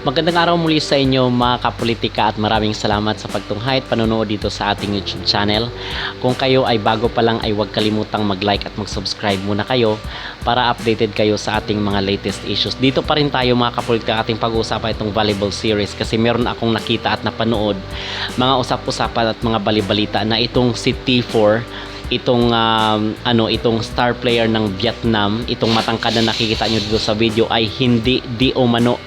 Magandang araw muli sa inyo mga kapolitika at maraming salamat sa pagtunghay at panonood dito sa ating YouTube channel. Kung kayo ay bago pa lang ay huwag kalimutang mag-like at mag-subscribe muna kayo para updated kayo sa ating mga latest issues. Dito pa rin tayo mga kapolitika ating pag-uusapan itong volleyball series kasi meron akong nakita at napanood mga usap-usapan at mga balibalita na itong si T4 itong star player ng Vietnam, itong matangkad na nakikita nyo dito sa video ay hindi di umano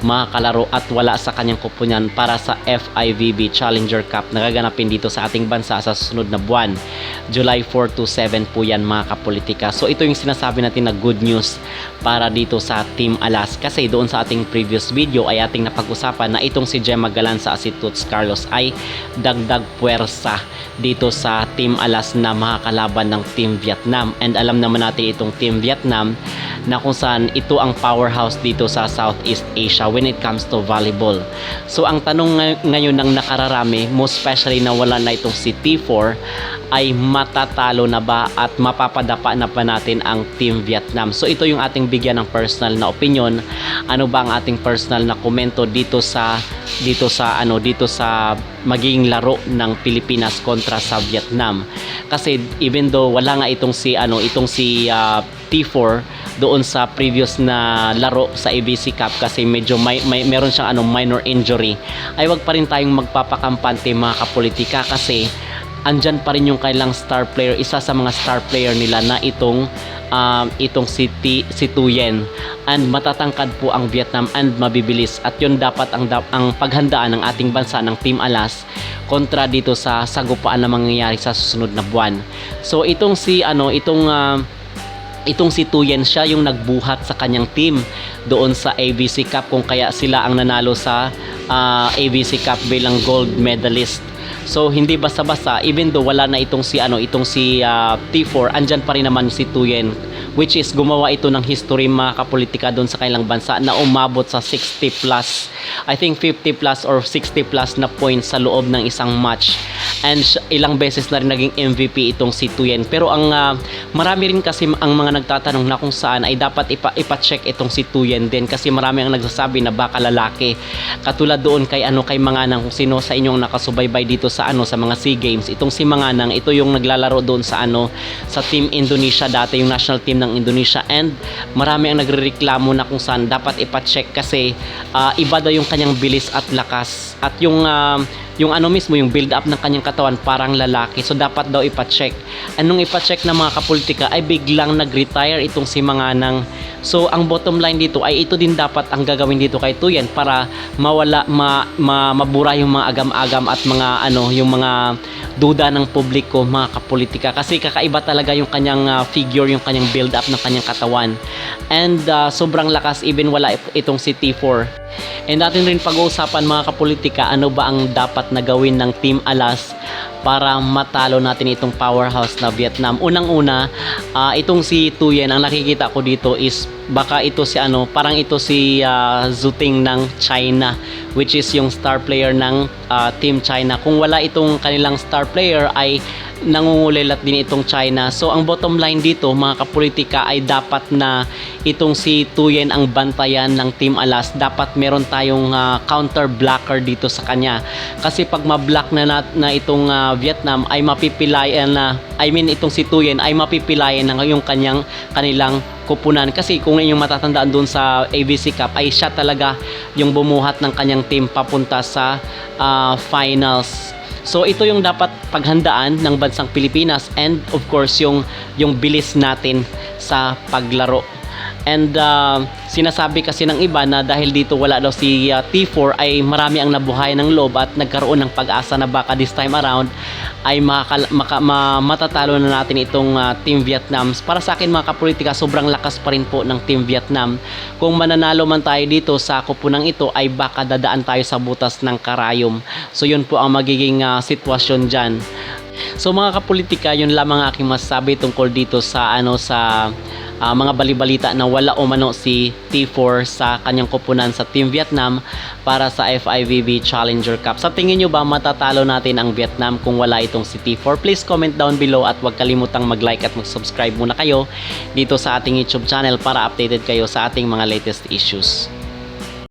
makakalaro at wala sa kanyang kupunyan para sa FIVB Challenger Cup na gaganapin dito sa ating bansa sa susunod na buwan. July 4 to 7 po yan mga kapolitika. So ito yung sinasabi natin na good news para dito sa Team Alas kasi doon sa ating previous video ay ating napag-usapan na itong si Gemma Galanza at si Toots Carlos ay dagdag puwersa dito sa Team Alas na makakalaban ng Team Vietnam. And alam naman natin itong Team Vietnam na kung saan ito ang powerhouse dito sa Southeast Asia when it comes to volleyball. So ang tanong ngayon ng nakararami, most especially na wala na itong si T4, ay matatalo na ba at mapapadapa na pa natin ang Team Vietnam. So ito yung ating bigyan ng personal na opinion. Ano ba ang ating personal na komento dito sa magiging laro ng Pilipinas kontra sa Vietnam. Kasi even though wala nga itong si T4 doon sa previous na laro sa ABC Cup kasi medyo meron siyang minor injury, ay wag pa rin tayong magpapakampante mga kapolitika kasi andyan pa rin yung kailang star player, isa sa mga star player nila na itong si Tuyen, and matatangkad po ang Vietnam and mabibilis at yun dapat ang paghandaan ng ating bansa ng Team Alas kontra dito sa sagupaan na mangyayari sa susunod na buwan. So itong si Tuyen, siya yung nagbuhat sa kanyang team doon sa ABC Cup kung kaya sila ang nanalo sa ABC Cup bilang gold medalist. So hindi basta-basta, even though wala na itong si T4, andyan pa rin naman si Tuyen, which is gumawa ito ng history mga kapolitika doon sa kailang bansa na umabot sa 60 plus, I think 50 plus or 60 plus na points sa loob ng isang match, and ilang beses na rin naging MVP itong si Tuyen. Pero ang marami rin kasi ang mga nagtatanong na kung saan ay dapat ipa-check itong si Tuyen din kasi marami ang nagsasabi na baka lalaki, katulad doon kay Manganang, kung sino sa inyong nakasubaybay dito sa mga SEA Games. Itong si Manganang, ito yung naglalaro doon sa sa Team Indonesia dati, yung national team ng Indonesia, and marami ang nagrereklamo na kung saan dapat ipa-check kasi iba daw yung kanyang bilis at lakas at yung mismo yung build up ng kanyang katawan parang lalaki, so dapat daw ipa-check. Anong ipa-check na mga kapolitika ay biglang nag-retire itong si Manganang. So ang bottom line dito ay ito din dapat ang gagawin dito kay Tuyen para mawala mabura yung mga agam-agam at mga yung mga duda ng publiko mga kapolitika kasi kakaiba talaga yung kanyang figure, yung kanyang build up ng kanyang katawan, and sobrang lakas even wala itong si T4. And natin rin pag-uusapan mga kapolitika, ano ba ang dapat na gawin ng Team Alas para matalo natin itong powerhouse na Vietnam. Unang-una, itong si Tuyen, ang nakikita ko dito is baka ito si parang ito si Zhu Ting ng China, which is yung star player ng Team China. Kung wala itong kanilang star player ay nangungulilat din itong China. So ang bottom line dito mga kapolitika ay dapat na itong si Tuyen ang bantayan ng Team Alas. Dapat meron tayong counter blocker dito sa kanya kasi pag ma-block na itong Vietnam ay mapipilayan na, itong si Tuyen ay mapipilayan na yung kanilang kupunan kasi kung inyong matatandaan doon sa ABC Cup ay siya talaga yung bumuhat ng kanyang team papunta sa finals. So ito yung dapat paghandaan ng bansang Pilipinas, and of course yung bilis natin sa paglaro. And sinasabi kasi ng iba na dahil dito wala daw si T4 ay marami ang nabuhay ng loob at nagkaroon ng pag-asa na baka this time around ay matatalo na natin itong Team Vietnam. Para sa akin mga kapolitika, sobrang lakas pa rin po ng Team Vietnam. Kung mananalo man tayo dito sa kupunang ito ay baka dadaan tayo sa butas ng karayom. So yun po ang magiging sitwasyon dyan. So mga kapolitika, yun lamang aking masasabi tungkol dito sa mga balibalita na wala umano si T4 sa kanyang kupunan sa Team Vietnam para sa FIVB Challenger Cup. Sa tingin nyo ba matatalo natin ang Vietnam kung wala itong si T4? Please comment down below at huwag kalimutang mag-like at mag-subscribe muna kayo dito sa ating YouTube channel para updated kayo sa ating mga latest issues.